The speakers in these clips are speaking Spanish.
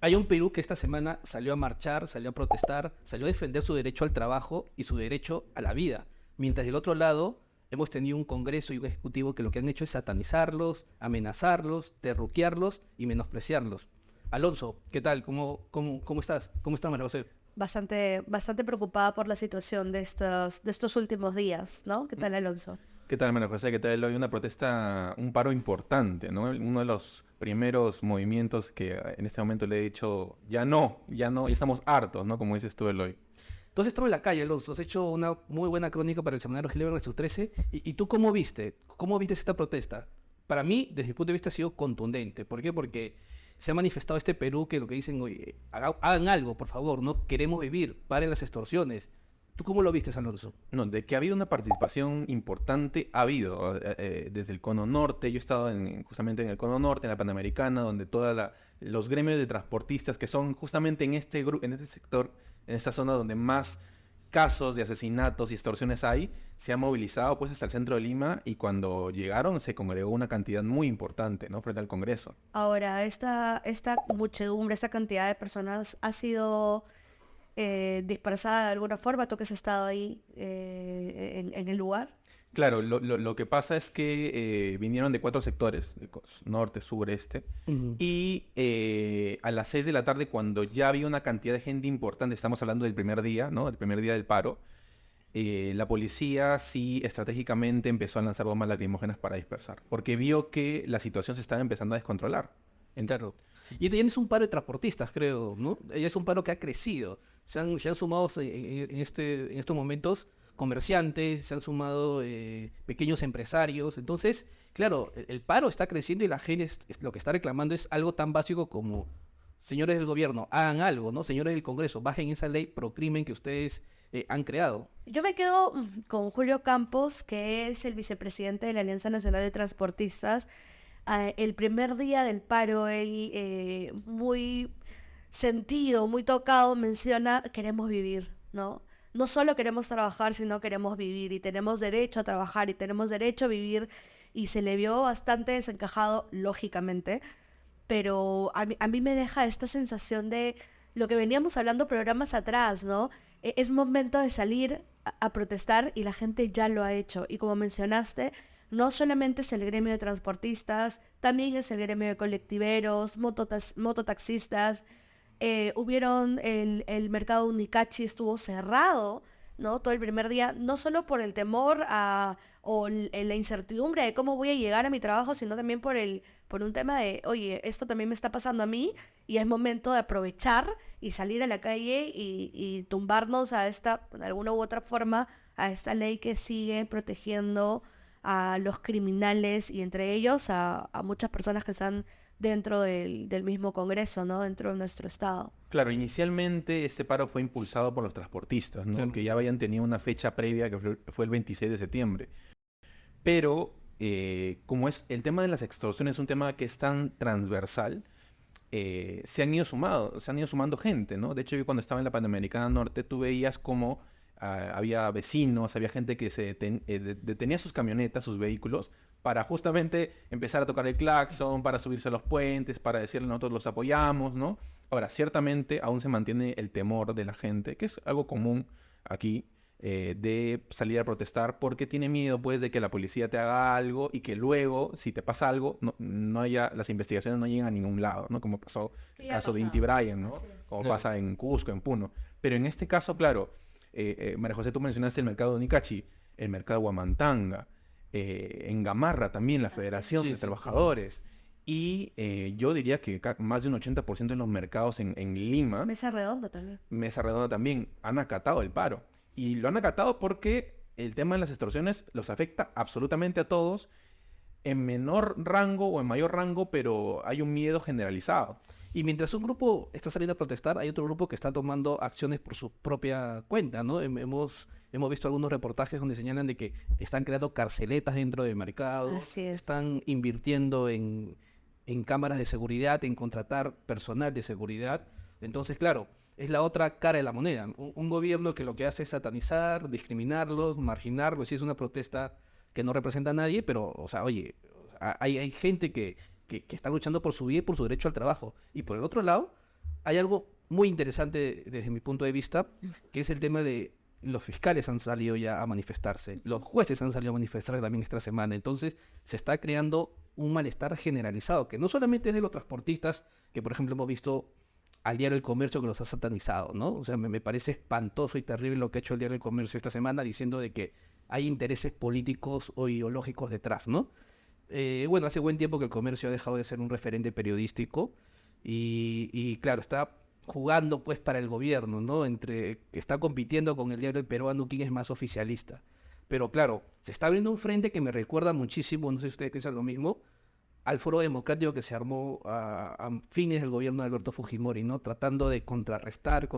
Hay un Perú que esta semana salió a marchar, salió a protestar, salió a defender su derecho al trabajo y su derecho a la vida. Mientras del otro lado hemos tenido un Congreso y un Ejecutivo que lo que han hecho es satanizarlos, amenazarlos, terruquearlos y menospreciarlos. Alonso, ¿qué tal? ¿Cómo estás? ¿Cómo estás, María José? Bastante preocupada por la situación de estos últimos días, ¿no? ¿Qué tal, Alonso? ¿Qué tal, María José? ¿Qué tal? Hoy una protesta, un paro importante, ¿no? Uno de los primeros movimientos que en este momento le he dicho, ya estamos hartos, ¿no? Como dices tú, Eloy. Tú has estado en la calle, Alonso, has hecho una muy buena crónica para el semanario Ginebra de sus 13. ¿Y tú cómo viste? ¿Cómo viste esta protesta? Para mí, desde mi punto de vista, ha sido contundente. ¿Por qué? Porque se ha manifestado este Perú que lo que dicen, oye, hagan algo, por favor, no queremos vivir, paren las extorsiones. ¿Tú cómo lo viste, Alonso? No, de que ha habido una participación importante, ha habido, desde el Cono Norte. Yo he estado justamente en el Cono Norte, en la Panamericana, donde los gremios de transportistas, que son justamente en este sector, en esta zona donde más casos de asesinatos y extorsiones hay, se han movilizado pues hasta el centro de Lima, y cuando llegaron se congregó una cantidad muy importante, ¿no? Frente al Congreso. Ahora, esta muchedumbre, esta cantidad de personas ha sido dispersada de alguna forma. ¿Tú que has estado ahí en el lugar? Claro, lo que pasa es que vinieron de cuatro sectores, norte, sur, este, Ujú. y a las 6 de la tarde, cuando ya había una cantidad de gente importante, estamos hablando del primer día, ¿no? El primer día del paro, la policía sí estratégicamente empezó a lanzar bombas lacrimógenas para dispersar, porque vio que la situación se estaba empezando a descontrolar. En- Claro. Y tienes un paro de transportistas, creo, ¿no? Es un paro que ha crecido. Se han sumado en estos momentos comerciantes, se han sumado pequeños empresarios. Entonces, claro, el paro está creciendo y la gente lo que está reclamando es algo tan básico como, señores del gobierno, hagan algo, ¿no? Señores del Congreso, bajen esa ley pro crimen que ustedes han creado. Yo me quedo con Julio Campos, que es el vicepresidente de la Alianza Nacional de Transportistas. El primer día del paro, él muy sentido, muy tocado, menciona: queremos vivir, ¿no? No solo queremos trabajar, sino queremos vivir, y tenemos derecho a trabajar y tenemos derecho a vivir. Y se le vio bastante desencajado, lógicamente, pero a mí me deja esta sensación de lo que veníamos hablando programas atrás, ¿no? Es momento de salir a protestar, y la gente ya lo ha hecho. Y como mencionaste, no solamente es el gremio de transportistas, también es el gremio de colectiveros, mototaxistas. Hubieron el mercado Unicachi estuvo cerrado, ¿no? Todo el primer día, no solo por el temor la incertidumbre de cómo voy a llegar a mi trabajo, sino también por un tema de, oye, esto también me está pasando a mí, y es momento de aprovechar y salir a la calle y tumbarnos de alguna u otra forma, a esta ley que sigue protegiendo a los criminales, y entre ellos a muchas personas que están dentro del mismo Congreso, ¿no? Dentro de nuestro estado. Claro, inicialmente este paro fue impulsado por los transportistas, ¿no? Claro. Que ya habían tenido una fecha previa que fue el 26 de septiembre. Pero como es el tema de las extorsiones es un tema que es tan transversal, se han ido sumando gente, ¿no? De hecho, yo cuando estaba en la Panamericana Norte, tú veías como había vecinos, había gente que detenía sus camionetas, sus vehículos, para justamente empezar a tocar el claxon, para subirse a los puentes, para decirle nosotros los apoyamos, ¿no? Ahora, ciertamente aún se mantiene el temor de la gente, que es algo común aquí, de salir a protestar porque tiene miedo, pues, de que la policía te haga algo y que luego, si te pasa algo, las investigaciones no llegan a ningún lado, ¿no? Como pasó ¿Qué el ha caso de Inti pasado? Bryan, ¿no? Así es. Como Claro. pasa en Cusco, en Puno. Pero en este caso, claro, María José, tú mencionaste el mercado de Unicachi, el mercado de Huamantanga, en Gamarra también, la Así es. Federación Sí, de sí. Ujú. Trabajadores. Y yo diría que más de un 80% de los mercados en Lima, Mesa redonda también. Mesa Redonda también, han acatado el paro. Y lo han acatado porque el tema de las extorsiones los afecta absolutamente a todos, en menor rango o en mayor rango, pero hay un miedo generalizado. Y mientras un grupo está saliendo a protestar, hay otro grupo que está tomando acciones por su propia cuenta, ¿no? Hemos visto algunos reportajes donde señalan de que están creando carceletas dentro de mercados, Así es. están invirtiendo en cámaras de seguridad, en contratar personal de seguridad. Entonces, claro, es la otra cara de la moneda. Un gobierno que lo que hace es satanizar, discriminarlos, marginarlos, y es una protesta que no representa a nadie, pero, o sea, oye, hay gente que está luchando por su vida y por su derecho al trabajo. Y por el otro lado, hay algo muy interesante desde mi punto de vista, que es el tema de los fiscales han salido ya a manifestarse, los jueces han salido a manifestarse también esta semana, entonces se está creando un malestar generalizado, que no solamente es de los transportistas, que por ejemplo hemos visto al diario El Comercio que los ha satanizado, ¿no? O sea, me parece espantoso y terrible lo que ha hecho el diario El Comercio esta semana diciendo de que hay intereses políticos o ideológicos detrás, ¿no? Bueno, hace buen tiempo que El Comercio ha dejado de ser un referente periodístico y claro, está jugando pues para el gobierno, ¿no? Entre que está compitiendo con el diario El Peruano, quién es más oficialista. Pero claro, se está abriendo un frente que me recuerda muchísimo, no sé si ustedes piensan lo mismo, al foro democrático que se armó a fines del gobierno de Alberto Fujimori, ¿no? Tratando de contrarrestar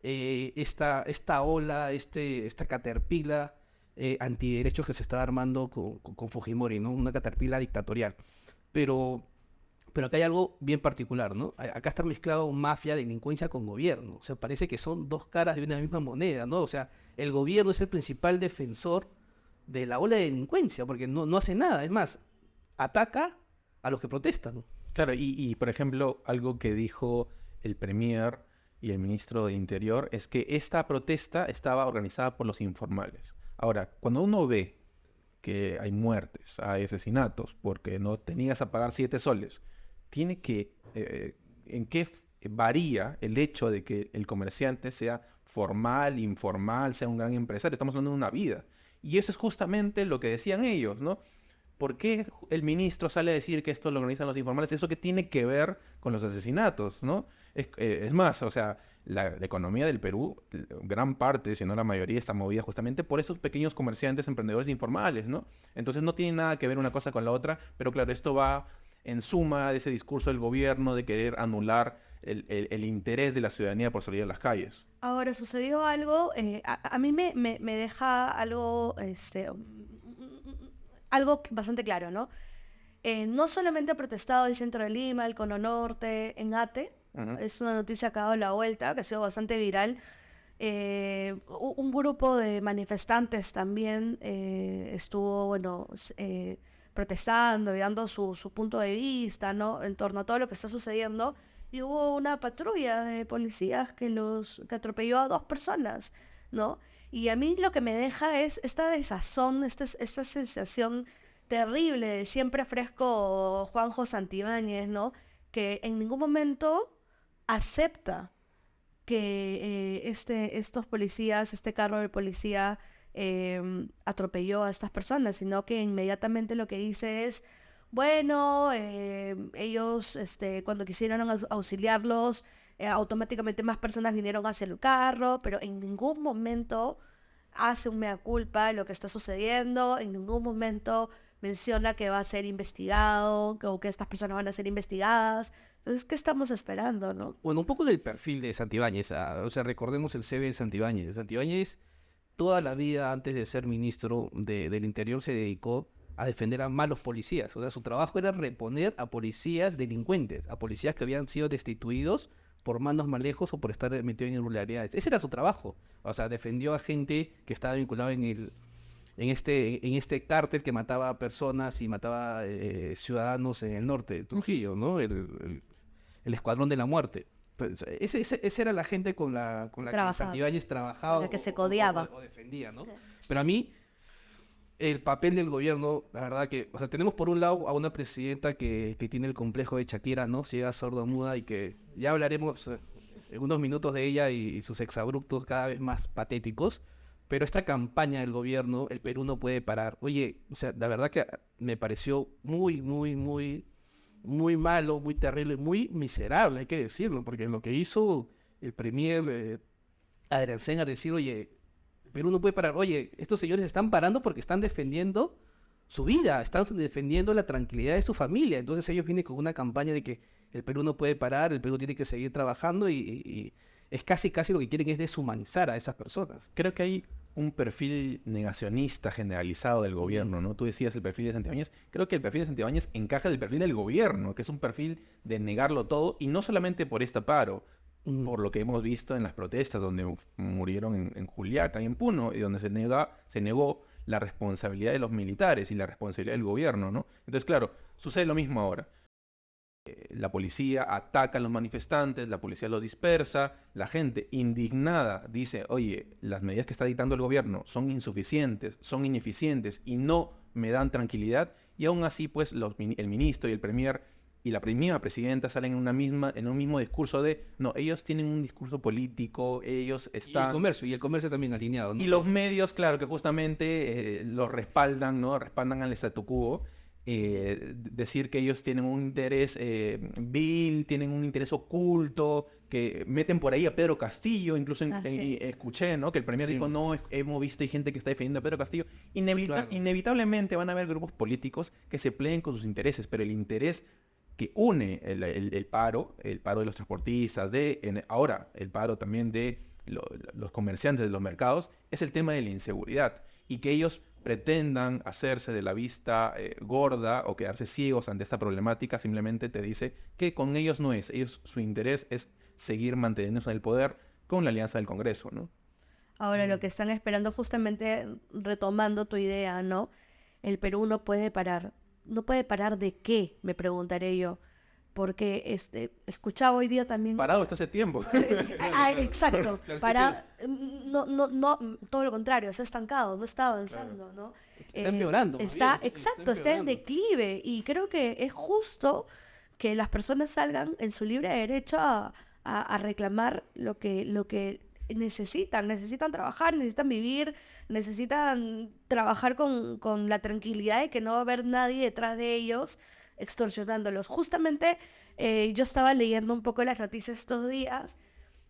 esta ola, esta caterpillar antiderechos que se está armando con Fujimori, ¿no? Una caterpillar dictatorial. Pero acá hay algo bien particular, ¿no? Acá está mezclado mafia, delincuencia con gobierno. O sea, parece que son dos caras de una misma moneda, ¿no? O sea, el gobierno es el principal defensor de la ola de delincuencia, porque no hace nada. Es más, ataca a los que protestan. Claro, por ejemplo, algo que dijo el premier y el ministro de Interior es que esta protesta estaba organizada por los informales. Ahora, cuando uno ve que hay muertes, hay asesinatos, porque no tenías a pagar 7 soles, tiene que... ¿en qué varía el hecho de que el comerciante sea formal, informal, sea un gran empresario? Estamos hablando de una vida. Y eso es justamente lo que decían ellos, ¿no? ¿Por qué el ministro sale a decir que esto lo organizan los informales? ¿Eso qué tiene que ver con los asesinatos, no? Es más, o sea, la economía del Perú, gran parte, si no la mayoría, está movida justamente por esos pequeños comerciantes, emprendedores informales, ¿no? Entonces no tiene nada que ver una cosa con la otra, pero claro, esto va en suma de ese discurso del gobierno de querer anular el interés de la ciudadanía por salir a las calles. Ahora sucedió algo, a mí me deja algo, algo bastante claro, ¿no? No solamente ha protestado el centro de Lima, el Cono Norte, en Ate, es una noticia que ha dado la vuelta, que ha sido bastante viral. Un grupo de manifestantes también estuvo, bueno, protestando y dando su punto de vista, ¿no? En torno a todo lo que está sucediendo. Y hubo una patrulla de policías que atropelló a 2 personas, ¿no? Y a mí lo que me deja es esta desazón, esta sensación terrible de siempre fresco Juanjo Santibáñez, ¿no? Que en ningún momento acepta que estos policías, este carro de policía atropelló a estas personas, sino que inmediatamente lo que dice es, bueno, ellos cuando quisieron auxiliarlos, automáticamente más personas vinieron hacia el carro, pero en ningún momento hace un mea culpa de lo que está sucediendo, en ningún momento menciona que va a ser investigado, o que estas personas van a ser investigadas. Entonces, ¿qué estamos esperando, no? Bueno, un poco del perfil de Santibáñez, o sea, recordemos el CV de Santibáñez. Santibáñez, toda la vida antes de ser ministro del Interior, se dedicó a defender a malos policías. O sea, su trabajo era reponer a policías delincuentes, a policías que habían sido destituidos por mandos más lejos o por estar metidos en irregularidades. Ese era su trabajo. O sea, defendió a gente que estaba vinculada en este cártel que mataba personas y mataba ciudadanos en el norte de Trujillo, ¿no? El Escuadrón de la Muerte. Pues, esa era la gente con la que Santibáñez trabajaba, con la que se codeaba o defendía, ¿no? Pero a mí, el papel del gobierno, la verdad que, o sea, tenemos por un lado a una presidenta que tiene el complejo de Shakira, ¿no? Ciega, sorda, muda, y que ya hablaremos en unos minutos de ella y sus exabruptos cada vez más patéticos. Pero esta campaña del gobierno, el Perú no puede parar. Oye, o sea, la verdad que me pareció muy, muy, muy, muy malo, muy terrible, muy miserable, hay que decirlo, porque lo que hizo el premier Adrián Sengar, decir, oye, el Perú no puede parar. Oye, estos señores están parando porque están defendiendo su vida, están defendiendo la tranquilidad de su familia. Entonces ellos vienen con una campaña de que el Perú no puede parar, el Perú tiene que seguir trabajando y es casi lo que quieren es deshumanizar a esas personas. Creo que hay un perfil negacionista generalizado del gobierno, ¿no? Tú decías el perfil de Santibáñez. Creo que el perfil de Santibáñez encaja del perfil del gobierno, que es un perfil de negarlo todo, y no solamente por este paro, por lo que hemos visto en las protestas donde murieron en Juliaca y en Puno, y donde se negó la responsabilidad de los militares y la responsabilidad del gobierno, ¿no? Entonces, claro, sucede lo mismo ahora. La policía ataca a los manifestantes, la policía los dispersa, la gente indignada dice, oye, las medidas que está dictando el gobierno son insuficientes, son ineficientes y no me dan tranquilidad, y aún así pues el ministro y el premier y la misma presidenta salen en un mismo discurso de, no, ellos tienen un discurso político, ellos están... Y el comercio también alineado, ¿no? Y los medios, claro, que justamente los respaldan, ¿no? Respaldan al statu quo. Decir que ellos tienen un interés vil, tienen un interés oculto, que meten por ahí a Pedro Castillo, incluso escuché, ¿no? Que el premier dijo, no, hemos visto hay gente que está defendiendo a Pedro Castillo. Claro. Inevitablemente van a haber grupos políticos que se peleen con sus intereses, pero el interés que une el paro de los transportistas, ahora el paro también de los comerciantes de los mercados, es el tema de la inseguridad, y que ellos pretendan hacerse de la vista gorda o quedarse ciegos ante esta problemática, simplemente te dice que con ellos no es. Su interés es seguir manteniéndose en el poder con la alianza del Congreso, ¿no? Ahora, lo que están esperando, justamente retomando tu idea, ¿no? El Perú no puede parar. ¿No puede parar de qué? Me preguntaré yo. Porque escuchaba hoy día también... Parado está hace tiempo. Exacto. Claro, No, todo lo contrario, se ha estancado, no está avanzando, ¿no? Está empeorando. más Está, bien, exacto, está en empeorando. declive. Y creo que es justo que las personas salgan en su libre derecho a reclamar lo que necesitan. Necesitan trabajar, necesitan vivir, necesitan trabajar con la tranquilidad de que no va a haber nadie detrás de ellos extorsionándolos. Justamente yo estaba leyendo un poco las noticias estos días.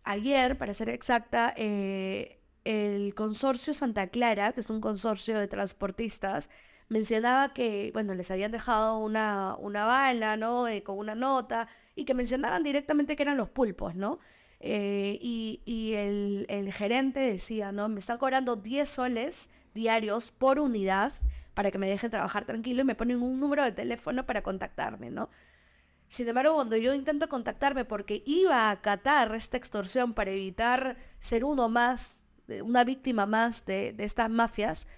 Ayer, para ser exacta, el consorcio Santa Clara, que es un consorcio de transportistas, mencionaba que, bueno, les habían dejado una bala, ¿no? Con una nota, y que mencionaban directamente que eran los pulpos, ¿no? Y el gerente decía, ¿no? Me están cobrando 10 soles diarios por unidad para que me dejen trabajar tranquilo y me ponen un número de teléfono para contactarme, ¿no? Sin embargo, cuando yo intento contactarme porque iba a acatar esta extorsión para evitar ser uno más, una víctima más de estas mafias,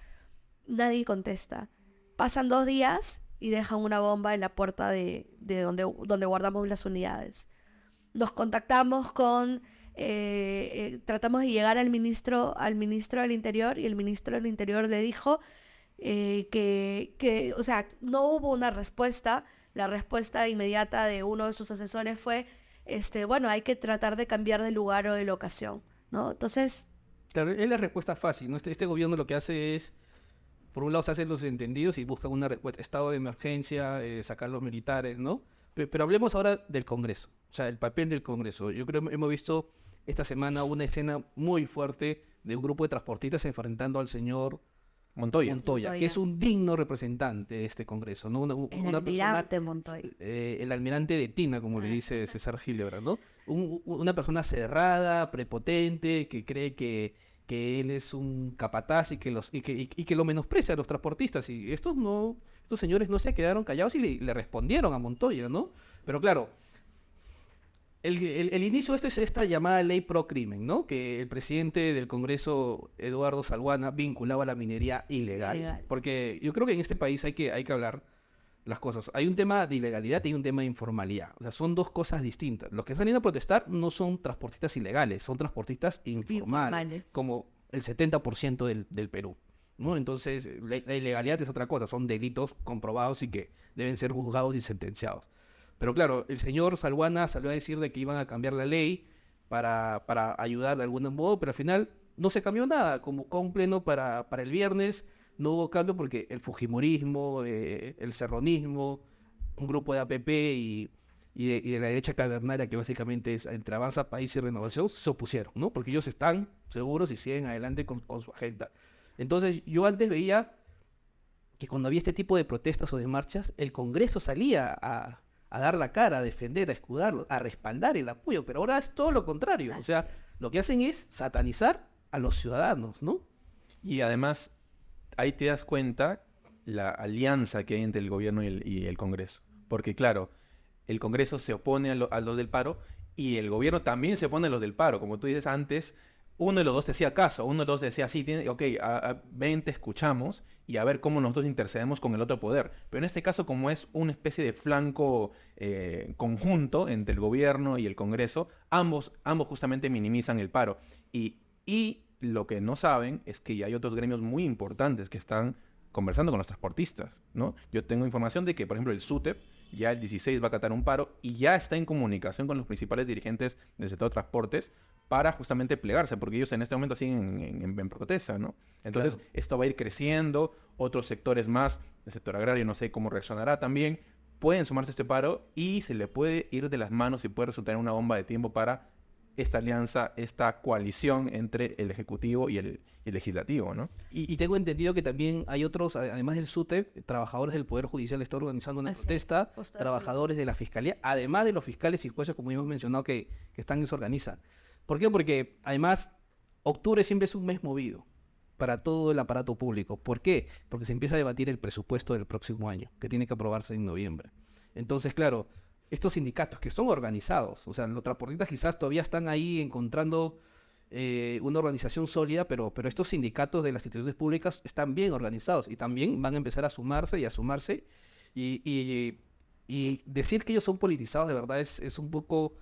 nadie contesta. Pasan 2 días y dejan una bomba en la puerta de donde guardamos las unidades. Nos contactamos tratamos de llegar al ministro del Interior, y el ministro del Interior le dijo o sea, no hubo una respuesta. La respuesta inmediata de uno de sus asesores fue, bueno, hay que tratar de cambiar de lugar o de locación, ¿no? Entonces... Claro, es la respuesta fácil, ¿no? Este gobierno lo que hace es, por un lado se hacen los entendidos y buscan una respuesta, estado de emergencia, sacar los militares, ¿no? Pero hablemos ahora del Congreso, o sea, el papel del Congreso. Yo creo que hemos visto esta semana una escena muy fuerte de un grupo de transportistas enfrentando al señor Montoya, que es un digno representante de este Congreso, ¿no? El almirante Montoya. El almirante de Tina, como le dice César Hildebrand, ¿no? Una persona cerrada, prepotente, que cree que él es un capataz y que lo menosprecia a los transportistas. Y estos señores no se quedaron callados y le respondieron a Montoya, ¿no? Pero claro, el inicio de esto es esta llamada ley pro crimen, ¿no? Que el presidente del Congreso, Eduardo Salguana, vinculaba a la minería ilegal. Porque yo creo que en este país hay que hablar las cosas. Hay un tema de ilegalidad y hay un tema de informalidad. O sea, son dos cosas distintas. Los que están yendo a protestar no son transportistas ilegales, son transportistas informales. Como el 70% del Perú, ¿no? Entonces, la ilegalidad es otra cosa, son delitos comprobados y que deben ser juzgados y sentenciados. Pero claro, el señor Salguana salió a decir de que iban a cambiar la ley para ayudar de algún modo, pero al final no se cambió nada. Como un pleno para el viernes, no hubo cambio porque el fujimorismo, el serronismo, un grupo de APP y de la derecha cavernaria, que básicamente es entre Avanza País y Renovación, se opusieron, ¿no? Porque ellos están seguros y siguen adelante con su agenda. Entonces, yo antes veía que cuando había este tipo de protestas o de marchas, el Congreso salía a dar la cara, a defender, a escudarlo, a respaldar el apoyo, pero ahora es todo lo contrario. O sea, lo que hacen es satanizar a los ciudadanos, ¿no? Y además, ahí te das cuenta la alianza que hay entre el gobierno y el Congreso. Porque claro, el Congreso se opone a los del paro y el gobierno también se opone a los del paro. Como tú dices antes, uno de los dos te hacía caso, uno de los dos decía, sí, ok, ven, te escuchamos y a ver cómo nosotros intercedemos con el otro poder. Pero en este caso, como es una especie de flanco conjunto entre el gobierno y el Congreso, ambos justamente minimizan el paro. Y lo que no saben es que ya hay otros gremios muy importantes que están conversando con los transportistas, ¿no? Yo tengo información de que, por ejemplo, el SUTEP ya el 16 va a acatar un paro y ya está en comunicación con los principales dirigentes del sector de transportes para justamente plegarse, porque ellos en este momento siguen en protesta, ¿no? Entonces, Claro. esto va a ir creciendo, otros sectores más, el sector agrario, no sé cómo reaccionará también, pueden sumarse a este paro y se le puede ir de las manos y puede resultar en una bomba de tiempo para esta alianza, esta coalición entre el Ejecutivo y el Legislativo, ¿no? Y tengo entendido que también hay otros, además del SUTEP, trabajadores del Poder Judicial están organizando una Así es, protesta, justo eso. trabajadores de la Fiscalía, además de los fiscales y jueces, como hemos mencionado, que están en esa organiza. ¿Por qué? Porque además octubre siempre es un mes movido para todo el aparato público. ¿Por qué? Porque se empieza a debatir el presupuesto del próximo año, que tiene que aprobarse en noviembre. Entonces, claro, estos sindicatos que son organizados, o sea, los transportistas quizás todavía están ahí encontrando una organización sólida, pero estos sindicatos de las instituciones públicas están bien organizados y también van a empezar a sumarse y a sumarse y decir que ellos son politizados de verdad es un poco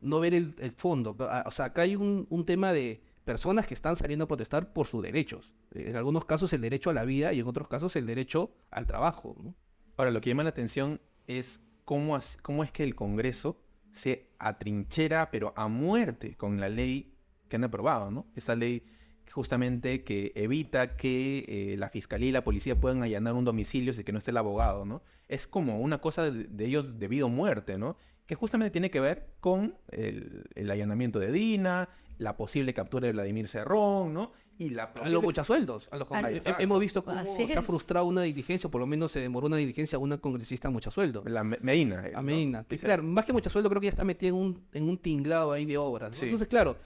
no ver el fondo. O sea, acá hay un tema de personas que están saliendo a protestar por sus derechos. En algunos casos el derecho a la vida y en otros casos el derecho al trabajo, ¿no? Ahora, lo que llama la atención es cómo es que el Congreso se atrinchera, pero a muerte, con la ley que han aprobado, ¿no? Esa ley justamente que evita que la fiscalía y la policía puedan allanar un domicilio si que no esté el abogado, ¿no? Es como una cosa de ellos debido a muerte, ¿no? Que justamente tiene que ver con el allanamiento de Dina, la posible captura de Vladimir Cerrón, ¿no? Y la A los posible... muchasueldos. Exacto. Hemos visto cómo Así se ha es. frustrado una diligencia, o por lo menos se demoró una diligencia a una congresista muchasueldo. La Medina. A ¿no? Medina. Que, Exacto. claro, más que muchasueldo creo que ya está metida en un tinglado ahí de obras, ¿no? Sí. Entonces, claro,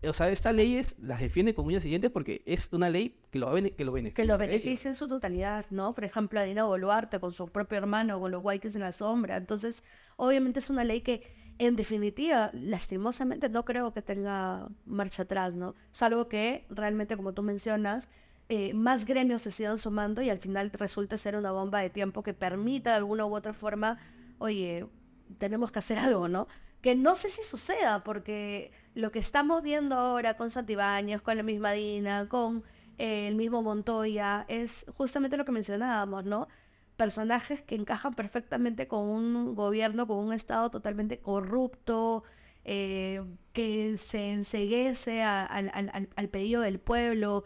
o sea, estas leyes las defiende con uñas y dientes porque es una ley que lo beneficia. Que lo a ellos. beneficia en su totalidad, ¿no? Por ejemplo, a Dina Boluarte con su propio hermano, con los Guayques en la sombra. Entonces, obviamente es una ley que, en definitiva, lastimosamente no creo que tenga marcha atrás, ¿no? Salvo que realmente, como tú mencionas, más gremios se sigan sumando y al final resulta ser una bomba de tiempo que permita de alguna u otra forma, oye, tenemos que hacer algo, ¿no? Que no sé si suceda, porque lo que estamos viendo ahora con Santibáñez, con la misma Dina, con el mismo Montoya, es justamente lo que mencionábamos, ¿no? Personajes que encajan perfectamente con un gobierno, con un Estado totalmente corrupto, que se enceguece al pedido del pueblo,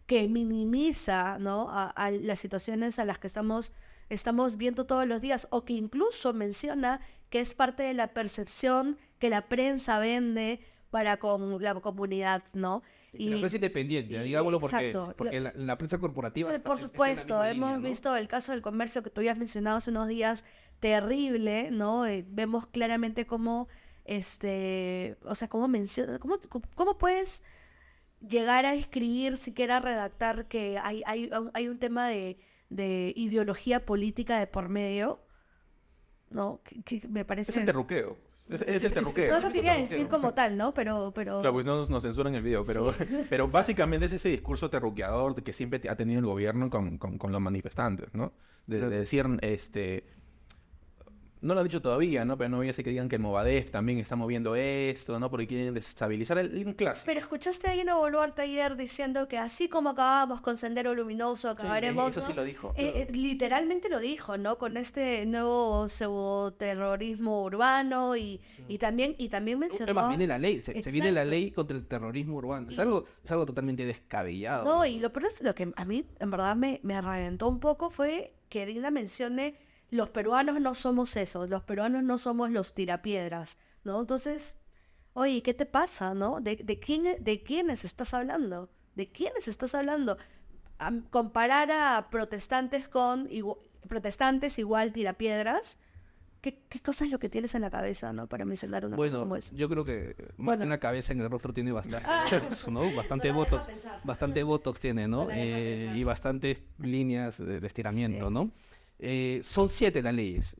que minimiza, ¿no? a las situaciones a las que estamos viendo todos los días, o que incluso menciona que es parte de la percepción que la prensa vende para con la comunidad, ¿no? La prensa independiente, digámoslo, exacto. porque la prensa corporativa está Por está en la supuesto, misma hemos línea, ¿no? visto el caso del comercio que tú ya has mencionado hace unos días, terrible, ¿no? Vemos claramente cómo, o sea, cómo menciona, cómo puedes llegar a escribir, siquiera redactar que hay un tema de ideología política de por medio, ¿no? Que me parece... Es el terruqueo. Es el terruqueo. No lo quería decir como tal, ¿no? Pero... Claro, pues no nos censuran el video, pero, Sí. pero básicamente es ese discurso terruqueador que siempre ha tenido el gobierno con los manifestantes, ¿no? Claro. De decir, no lo han dicho todavía, ¿no? Pero no voy a hacer que digan que el Movadef también está moviendo esto, ¿no? Porque quieren desestabilizar un clásico. Pero escuchaste a Dina Boluarte ayer diciendo que así como acabamos con Sendero Luminoso, acabaremos... Eso sí ¿no? lo dijo. Literalmente lo dijo, ¿no? Con este nuevo pseudoterrorismo urbano y también mencionó... Además, viene la ley, se viene la Exacto. ley contra el terrorismo urbano. Es algo totalmente descabellado. No, y lo peor es lo que a mí en verdad me reventó un poco fue que Dina mencione los peruanos no somos esos, los peruanos no somos los tirapiedras, ¿no? Entonces, oye, ¿qué te pasa, no? ¿De quiénes estás hablando? ¿De quiénes estás hablando? Comparar a protestantes con protestantes igual tirapiedras, ¿qué cosa es lo que tienes en la cabeza, no? Para mencionar una cosa Bueno, como esa. yo creo que más Bueno. que en la cabeza, en el rostro tiene bastante, ¿no? Bastante No la deja botox, pensar. bastante botox tiene, ¿no? No la deja pensar. Y bastantes líneas de estiramiento, Sí. ¿no? Son 7 las leyes.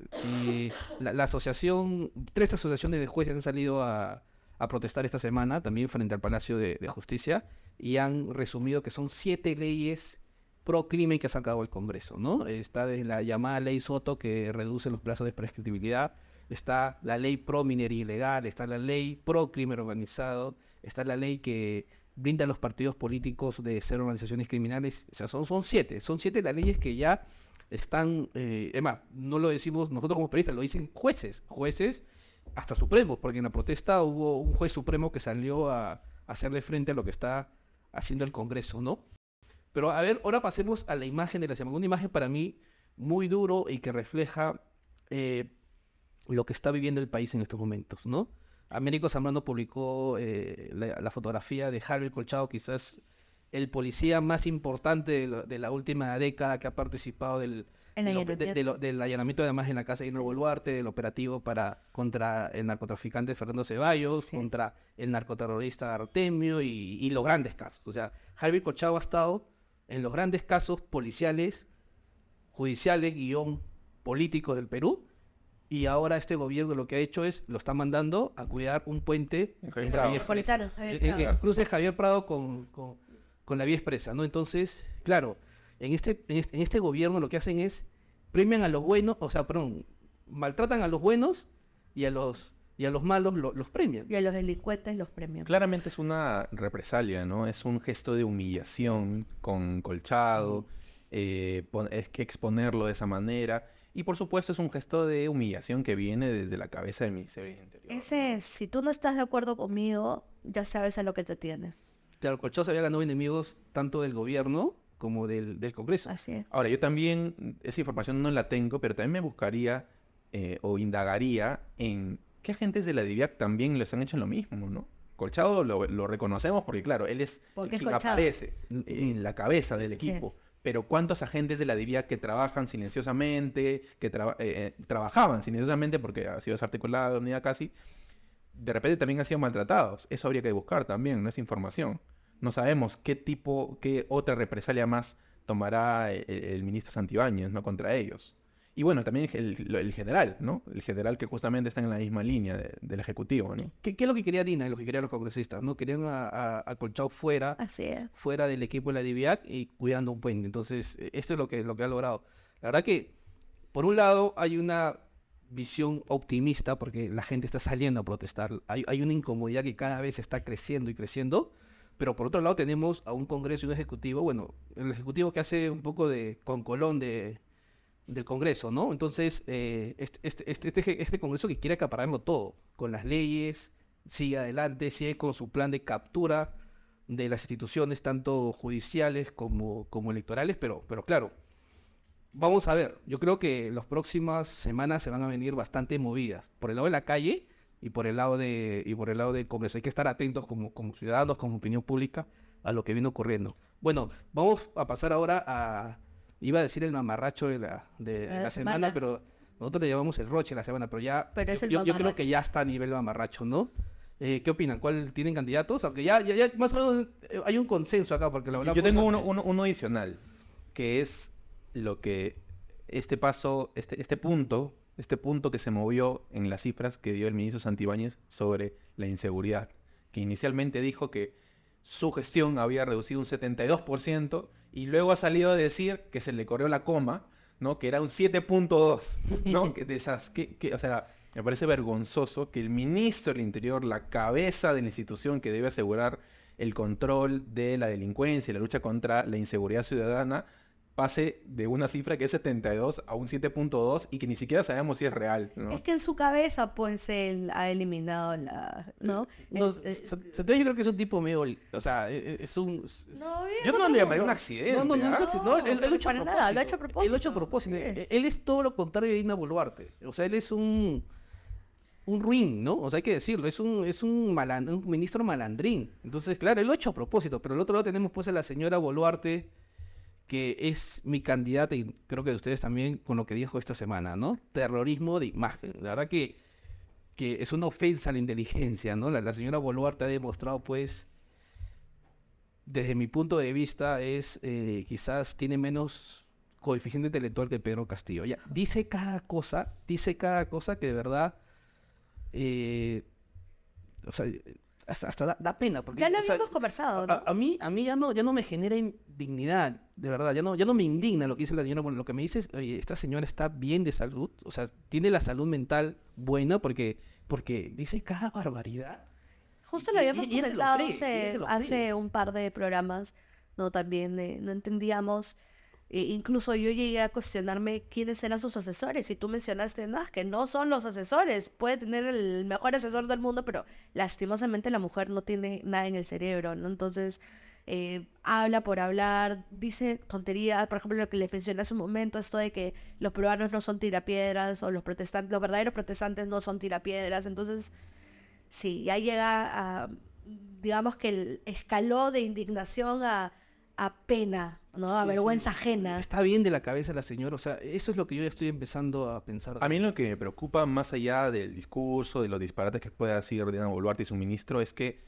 La asociación, 3 asociaciones de jueces han salido a a protestar esta semana, también frente al Palacio de Justicia, y han resumido que son 7 leyes pro crimen que ha sacado el Congreso, ¿no? Está desde la llamada ley Soto, que reduce los plazos de prescriptibilidad, está la ley pro minería ilegal, está la ley pro crimen organizado, está la ley que brinda a los partidos políticos de ser organizaciones criminales. O sea, son 7 las leyes que ya están, es más, no lo decimos nosotros como periodistas, lo dicen jueces hasta supremos, porque en la protesta hubo un juez supremo que salió a hacerle frente a lo que está haciendo el Congreso, ¿no? Pero a ver, ahora pasemos a la imagen de la semana. Una imagen para mí muy duro y que refleja lo que está viviendo el país en estos momentos, ¿no? Américo Zambrano publicó la fotografía de Harvey Colchado, quizás el policía más importante de la última década que ha participado del allanamiento, además en la casa de Dina Boluarte, del operativo contra el narcotraficante Fernando Ceballos, Sí, contra el narcoterrorista Artemio y los grandes casos. O sea, Harvey Colchado ha estado en los grandes casos policiales, judiciales, políticos del Perú, y ahora este gobierno lo que ha hecho es, lo está mandando a cuidar un puente Javier Prado. Metropolitano, en cruce Javier Prado con la vía expresa, ¿no? Entonces, claro, en este gobierno lo que hacen es premian a los buenos, maltratan a los buenos y a los malos los premian. Y a los delincuentes los premios. Claramente es una represalia, ¿no? Es un gesto de humillación con Colchado, es que exponerlo de esa manera. Y por supuesto es un gesto de humillación que viene desde la cabeza del Ministerio del Interior. Ese es, si tú no estás de acuerdo conmigo, ya sabes a lo que te tienes. Claro, Colchado se había ganado enemigos tanto del gobierno como del Congreso. Así es. Ahora, yo también, esa información no la tengo, pero también me buscaría o indagaría en qué agentes de la DIVIAC también les han hecho lo mismo, ¿no? Colchado lo reconocemos porque, claro, él es Porque es quien Colchado. aparece en la cabeza del equipo. es. Pero ¿cuántos agentes de la DIVIAC que trabajan silenciosamente, que trabajaban silenciosamente porque ha sido desarticulada la unidad casi, de repente también han sido maltratados? Eso habría que buscar también, ¿no? Es información. No sabemos qué otra represalia más tomará el ministro Santibáñez, ¿no? Contra ellos. Y bueno, también el general, ¿no? El general que justamente está en la misma línea del Ejecutivo, ¿no? ¿Qué es lo que quería Dina y lo que querían los congresistas? ¿No? Querían a Colchado fuera Así es. del equipo de la DIVIAC y cuidando un puente. Entonces, esto es lo que ha logrado. La verdad que, por un lado, hay una visión optimista porque la gente está saliendo a protestar. Hay una incomodidad que cada vez está creciendo y creciendo, pero por otro lado tenemos a un Congreso y un Ejecutivo, bueno, el Ejecutivo que hace un poco de concolón del Congreso, ¿no? Entonces, este Congreso que quiere acapararlo todo, con las leyes, sigue adelante, sigue con su plan de captura de las instituciones, tanto judiciales como electorales, pero claro, vamos a ver, yo creo que las próximas semanas se van a venir bastante movidas, por el lado de la calle y por el lado del Congreso. Hay que estar atentos como ciudadanos, como opinión pública, a lo que viene ocurriendo. Bueno, vamos a pasar ahora iba a decir el mamarracho de la semana, pero nosotros le llamamos el roche de la semana, pero ya Pero es el yo creo mamarracho. que ya está a nivel mamarracho, ¿no? ¿Qué opinan? ¿Cuál tienen candidatos? Aunque ya más o menos hay un consenso acá, porque lo hablamos Yo tengo antes. uno adicional, que es lo que este punto que se movió en las cifras que dio el ministro Santibáñez sobre la inseguridad, que inicialmente dijo que su gestión había reducido un 72% y luego ha salido a decir que se le corrió la coma, ¿no? Que era un 7.2, ¿no? O sea, me parece vergonzoso que el ministro del Interior, la cabeza de la institución que debe asegurar el control de la delincuencia y la lucha contra la inseguridad ciudadana, pase de una cifra que es 72 a un 7.2 y que ni siquiera sabemos si es real, ¿no? Es que en su cabeza, pues, él ha eliminado ¿no? No, Es- Santiago yo creo que es un tipo medio, o sea, es un... No, Yo no le llamaría un accidente. No, ¿ah? él lo ha hecho a para nada, lo ha hecho a propósito. Él lo ha hecho a propósito. propósito. Así es. Él es todo lo contrario de Dina Boluarte. O sea, él es un ruin, ¿no? O sea, hay que decirlo, es un ministro malandrín. Entonces, claro, él lo ha hecho a propósito, pero al otro lado tenemos pues a la señora Boluarte, que es mi candidata, y creo que ustedes también con lo que dijo esta semana, ¿no? Terrorismo de imagen. La verdad que es una ofensa a la inteligencia, ¿no? La señora Boluarte ha demostrado, pues, desde mi punto de vista, quizás tiene menos coeficiente intelectual que Pedro Castillo. Ya, dice cada cosa que de verdad, o sea, hasta da pena. Porque, Ya lo o sea, habíamos conversado, ¿no? a mí ya no me genera indignidad, de verdad, ya no me indigna lo que dice la señora. Bueno, lo que me dice es, oye, esta señora está bien de salud, o sea, tiene la salud mental buena porque dice cada barbaridad. Justo lo habíamos Y ella se lo comentado cree, ella se lo hace cree. un par de programas, ¿no? También no entendíamos, incluso yo llegué a cuestionarme quiénes eran sus asesores, y tú mencionaste, no, es que no son los asesores, puede tener el mejor asesor del mundo, pero lastimosamente la mujer no tiene nada en el cerebro, ¿no? Entonces, habla por hablar, dice tonterías, por ejemplo, lo que les mencioné hace un momento, esto de que los peruanos no son tirapiedras, o los protestantes, los verdaderos protestantes no son tirapiedras, entonces... Sí, ya llega a, digamos que escaló de indignación a pena, ¿no? A Sí, vergüenza sí. ajena. Está bien de la cabeza la señora, o sea, eso es lo que yo ya estoy empezando a pensar. A mí lo que me preocupa, más allá del discurso, de los disparates que pueda decir Diana Boluarte y su ministro, es que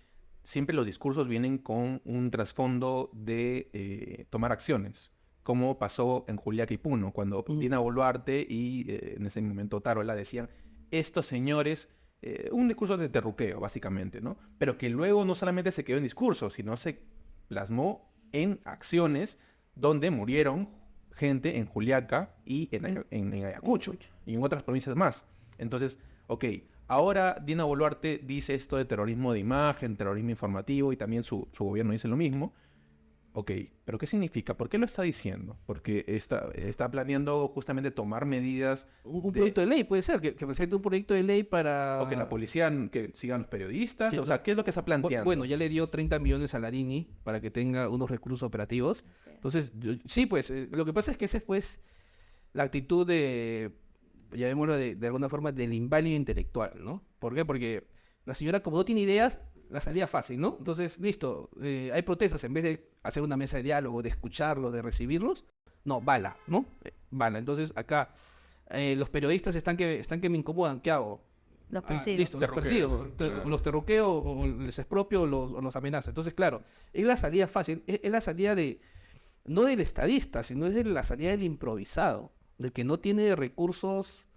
siempre los discursos vienen con un trasfondo de tomar acciones, como pasó en Juliaca y Puno, cuando Mm. Dina Boluarte y en ese momento Tarola decían, estos señores, un discurso de terruqueo, básicamente, ¿no? Pero que luego no solamente se quedó en discurso, sino se plasmó en acciones donde murieron gente en Juliaca y en Ayacucho y en otras provincias más. Entonces, ok, ahora Dina Boluarte dice esto de terrorismo de imagen, terrorismo informativo, y también su gobierno dice lo mismo. Ok, pero ¿qué significa? ¿Por qué lo está diciendo? Porque está planeando justamente tomar medidas Un proyecto de ley, puede ser, que presente un proyecto de ley para... o que la policía, que sigan los periodistas. Sí, O sea, ¿qué es lo que está planteando? Bueno, ya le dio 30 millones a Larini para que tenga unos recursos operativos. Entonces, sí, pues, lo que pasa es que esa es, pues, la actitud de, llamémoslo de alguna forma, del inválido intelectual, ¿no? ¿Por qué? Porque la señora, como no tiene ideas, la salía fácil, ¿no? Entonces, listo, hay protestas, en vez de hacer una mesa de diálogo, de escucharlos, de recibirlos, no, bala, ¿no? Bala. Entonces, acá, los periodistas están que me incomodan, ¿qué hago? Los persigo. Listo, los persigo, los terruqueo, o les expropio, o los amenazo. Entonces, claro, es la salida fácil, es la salida no del estadista, sino es de la salida del improvisado, del que no tiene recursos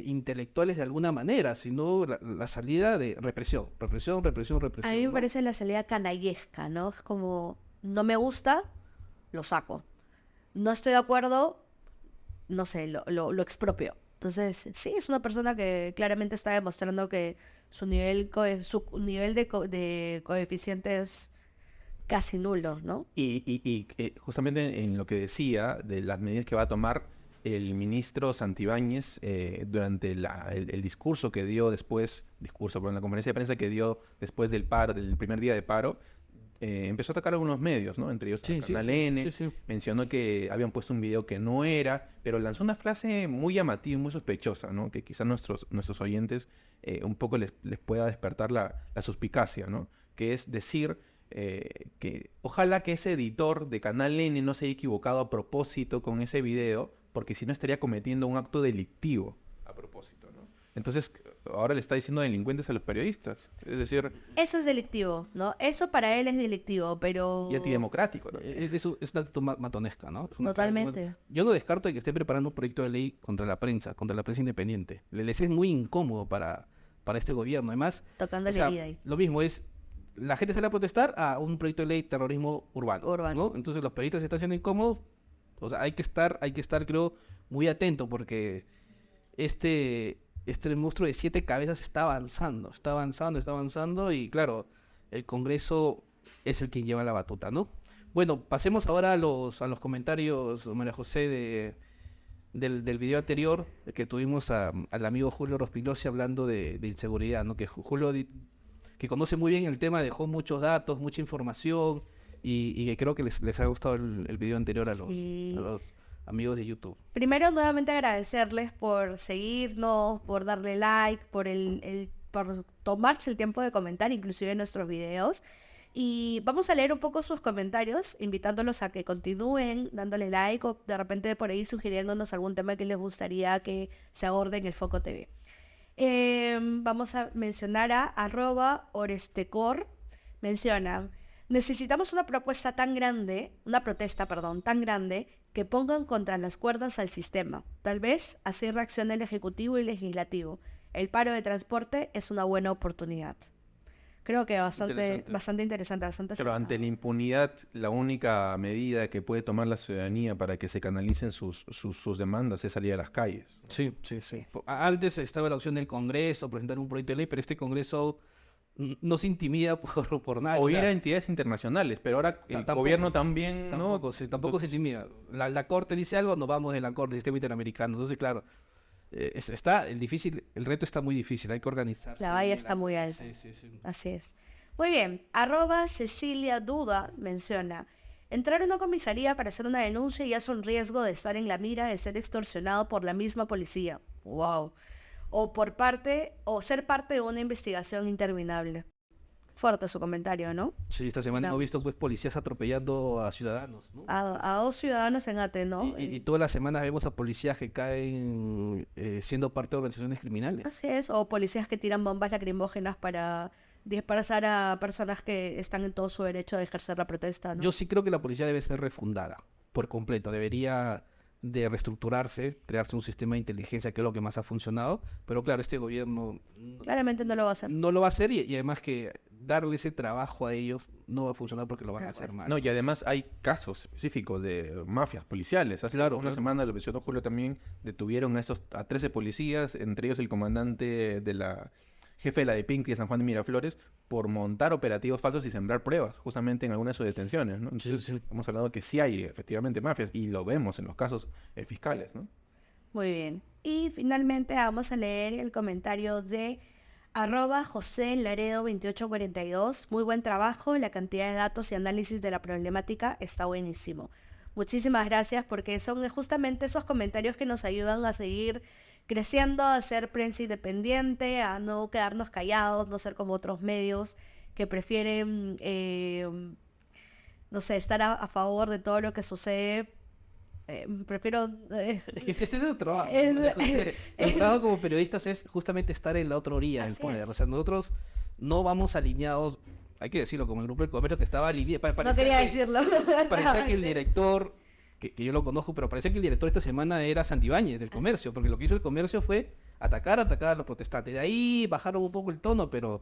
intelectuales de alguna manera, sino la salida de represión, represión, represión, A mí me ¿no? parece la salida canallesca, ¿no? Es como, no me gusta, lo saco. No estoy de acuerdo, no sé, lo expropio. Entonces, sí, es una persona que claramente está demostrando que su nivel de coeficiente es casi nulo, ¿no? Y justamente en lo que decía de las medidas que va a tomar el ministro Santibáñez durante el discurso que dio después, en la conferencia de prensa que dio después del paro, del primer día de paro, empezó a atacar a algunos medios, ¿no? Entre ellos Sí, sí, Canal sí, N, sí, sí. mencionó que habían puesto un video que no era, pero lanzó una frase muy llamativa y muy sospechosa, ¿no? Que quizás nuestros oyentes un poco les pueda despertar la suspicacia, ¿no? Que es decir que ojalá que ese editor de Canal N no se haya equivocado a propósito con ese video, porque si no estaría cometiendo un acto delictivo a propósito, ¿no? Entonces, ahora le está diciendo delincuentes a los periodistas. Es decir, Eso es delictivo, ¿no? Eso para él es delictivo, pero... y antidemocrático, ¿no? Es una actitud matonesca, ¿no? Es Totalmente. Yo no descarto de que esté preparando un proyecto de ley contra la prensa independiente. Les es muy incómodo para este gobierno. Además, Tocando o sea, la herida ahí. lo mismo es, la gente sale a protestar a un proyecto de ley terrorismo urbano, ¿no? Entonces los periodistas se están haciendo incómodos. O sea, hay que estar, creo, muy atento porque este monstruo de 7 cabezas está avanzando y claro, el Congreso es el que lleva la batuta, ¿no? Bueno, pasemos ahora a los comentarios, María José, del video anterior que tuvimos al amigo Julio Rospigliosi hablando de inseguridad, ¿no? Que Julio, que conoce muy bien el tema, dejó muchos datos, mucha información y que creo que les ha gustado el video anterior a los amigos de YouTube. Primero, nuevamente agradecerles por seguirnos, por darle like, por por tomarse el tiempo de comentar inclusive nuestros videos. Y vamos a leer un poco sus comentarios, invitándolos a que continúen dándole like o de repente por ahí sugiriéndonos algún tema que les gustaría que se aborde en el Foco TV. Vamos a mencionar a @orestecor. Menciona: necesitamos una protesta tan grande que pongan contra las cuerdas al sistema. Tal vez así reaccione el Ejecutivo y Legislativo. el paro de transporte es una buena oportunidad. Creo que bastante Interesante. bastante interesante, bastante Pero ante acertado. la impunidad, la única medida que puede tomar la ciudadanía para que se canalicen sus demandas es salir a las calles. Sí, sí, sí. Antes estaba la opción del Congreso, presentar un proyecto de ley, pero este Congreso no se intimida por nada. O ir sea, a entidades internacionales, pero ahora el tampoco- gobierno también, ¿no? tampoco se intimida. La Corte dice algo, nos vamos de la Corte, del sistema interamericano. Entonces, claro, el reto está muy difícil, hay que organizarse. La valla está muy alta. Sí, sí, sí. Así es. Muy bien. Cecilia Duda menciona: entrar a una comisaría para hacer una denuncia ya es un riesgo de estar en la mira de ser extorsionado por la misma policía. Wow. O ser parte de una investigación interminable. Fuerte su comentario, ¿no? Sí, esta semana hemos visto pues policías atropellando a ciudadanos, ¿no? A dos ciudadanos en Ate, ¿no? Y todas las semanas vemos a policías que caen siendo parte de organizaciones criminales. Así es. O policías que tiran bombas lacrimógenas para dispersar a personas que están en todo su derecho de ejercer la protesta, ¿no? Yo sí creo que la policía debe ser refundada por completo. Debería de reestructurarse, crearse un sistema de inteligencia que es lo que más ha funcionado. Pero claro, este gobierno Claramente no lo va a hacer. no lo va a hacer y además que darle ese trabajo a ellos no va a funcionar porque lo van a De hacer acuerdo. mal. No, y además hay casos específicos de mafias policiales. Hace Claro, una claro. semana, lo mencionó Julio también, detuvieron a 13 policías, entre ellos el comandante de la jefe de la de Pinky de San Juan de Miraflores, por montar operativos falsos y sembrar pruebas, justamente en algunas de sus detenciones, ¿no? Entonces, sí. hemos hablado que sí hay efectivamente mafias, y lo vemos en los casos fiscales, ¿no? Muy bien. Y finalmente vamos a leer el comentario de @José Laredo2842. Muy buen trabajo, la cantidad de datos y análisis de la problemática está buenísimo. Muchísimas gracias, porque son justamente esos comentarios que nos ayudan a seguir creciendo, a ser prensa independiente, a no quedarnos callados, no ser como otros medios que prefieren, no sé, estar a favor de todo lo que sucede. Prefiero... Es que este es el trabajo. Es- ¿no? El trabajo como periodistas es justamente estar en la otra orilla del Así poder. es. O sea, nosotros no vamos alineados, hay que decirlo, como el grupo del comercio que estaba alineado. no quería decirlo. Parecía que el director, que yo lo conozco, pero parecía que el director esta semana era Santibáñez del comercio, porque lo que hizo el comercio fue atacar a los protestantes. De ahí bajaron un poco el tono, pero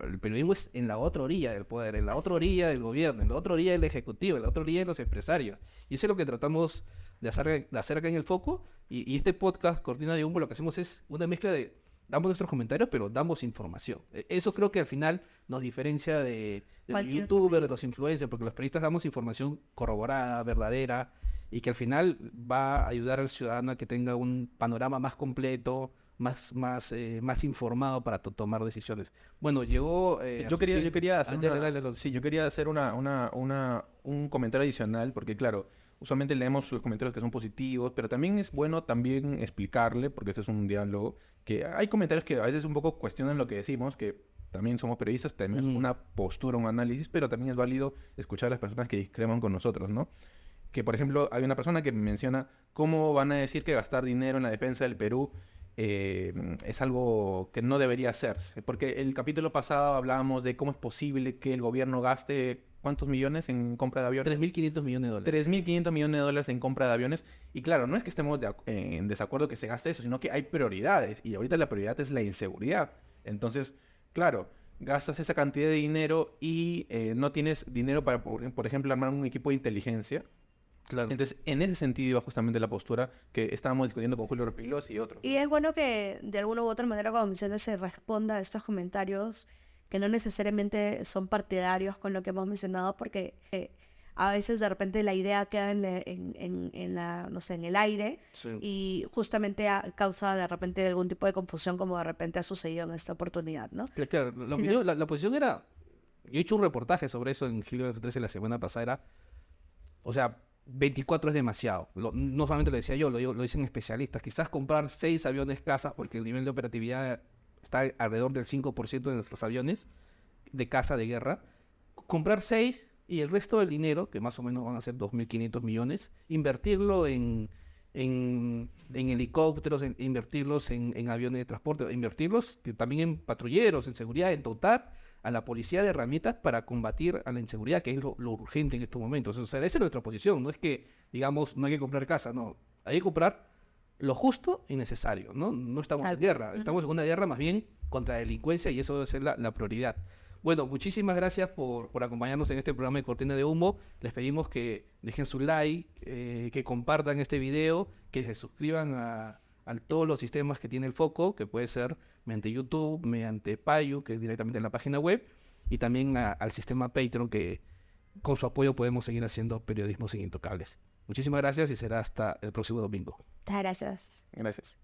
el periodismo es en la otra orilla del poder, en la otra orilla del gobierno, en la otra orilla del ejecutivo, en la otra orilla de los empresarios. Y eso es lo que tratamos de hacer acá en el foco. Y este podcast, Cortina de Humo, lo que hacemos es una mezcla de damos nuestros comentarios, pero damos información. Eso creo que al final nos diferencia de los Cualquier youtubers, de los influencers, porque los periodistas damos información corroborada, verdadera, y que al final va a ayudar al ciudadano a que tenga un panorama más completo, más informado para tomar decisiones. Bueno, llegó... a Yo su fin- quería hacer dale, una- dale, Alonso. sí, yo quería hacer un comentario adicional, porque claro, usualmente leemos los comentarios que son positivos, pero también es bueno también explicarle, porque este es un diálogo, que hay comentarios que a veces un poco cuestionan lo que decimos, que también somos periodistas, tenemos Ujú. una postura, un análisis, pero también es válido escuchar a las personas que discrepan con nosotros, ¿no? Que por ejemplo hay una persona que menciona cómo van a decir que gastar dinero en la defensa del Perú es algo que no debería hacerse. Porque el capítulo pasado hablábamos de cómo es posible que el gobierno gaste ¿cuántos millones en compra de aviones? 3.500 millones de dólares. 3.500 millones de dólares en compra de aviones. Y claro, no es que estemos en desacuerdo que se gaste eso, sino que hay prioridades. Y ahorita la prioridad es la inseguridad. Entonces, claro, gastas esa cantidad de dinero y no tienes dinero para, por ejemplo, armar un equipo de inteligencia. Claro. Entonces, en ese sentido iba justamente la postura que estábamos discutiendo con Julio Ropilos y otros. Y es bueno que de alguna u otra manera, cuando mencionas, se responda a estos comentarios que no necesariamente son partidarios con lo que hemos mencionado, porque a veces de repente la idea queda no sé, en el aire, Sí. y justamente causa de repente algún tipo de confusión, como de repente ha sucedido en esta oportunidad, ¿no? Claro, Sí, la posición era... Yo he hecho un reportaje sobre eso en Gilio 13 la semana pasada. Era, o sea, 24 es demasiado. No solamente lo decía yo, lo dicen especialistas. Quizás comprar 6 aviones caza, porque el nivel de operatividad está alrededor del 5% de nuestros aviones de caza de guerra. Comprar 6 y el resto del dinero, que más o menos van a ser 2.500 millones, invertirlo en helicópteros, invertirlos en aviones de transporte, invertirlos también en patrulleros, en seguridad, en dotar a la policía de herramientas para combatir a la inseguridad, que es lo urgente en estos momentos. O sea, esa es nuestra posición. No es que, digamos, no hay que comprar casa, no. Hay que comprar lo justo y necesario, ¿no? No estamos en guerra, estamos en una guerra más bien contra la delincuencia y eso debe ser la prioridad. Bueno, muchísimas gracias por acompañarnos en este programa de Cortina de Humo. Les pedimos que dejen su like, que compartan este video, que se suscriban a todos los sistemas que tiene el Foco, que puede ser mediante YouTube, mediante Payu, que es directamente en la página web, y también al sistema Patreon, que con su apoyo podemos seguir haciendo periodismo sin intocables. Muchísimas gracias y será hasta el próximo domingo. Muchas gracias. Gracias.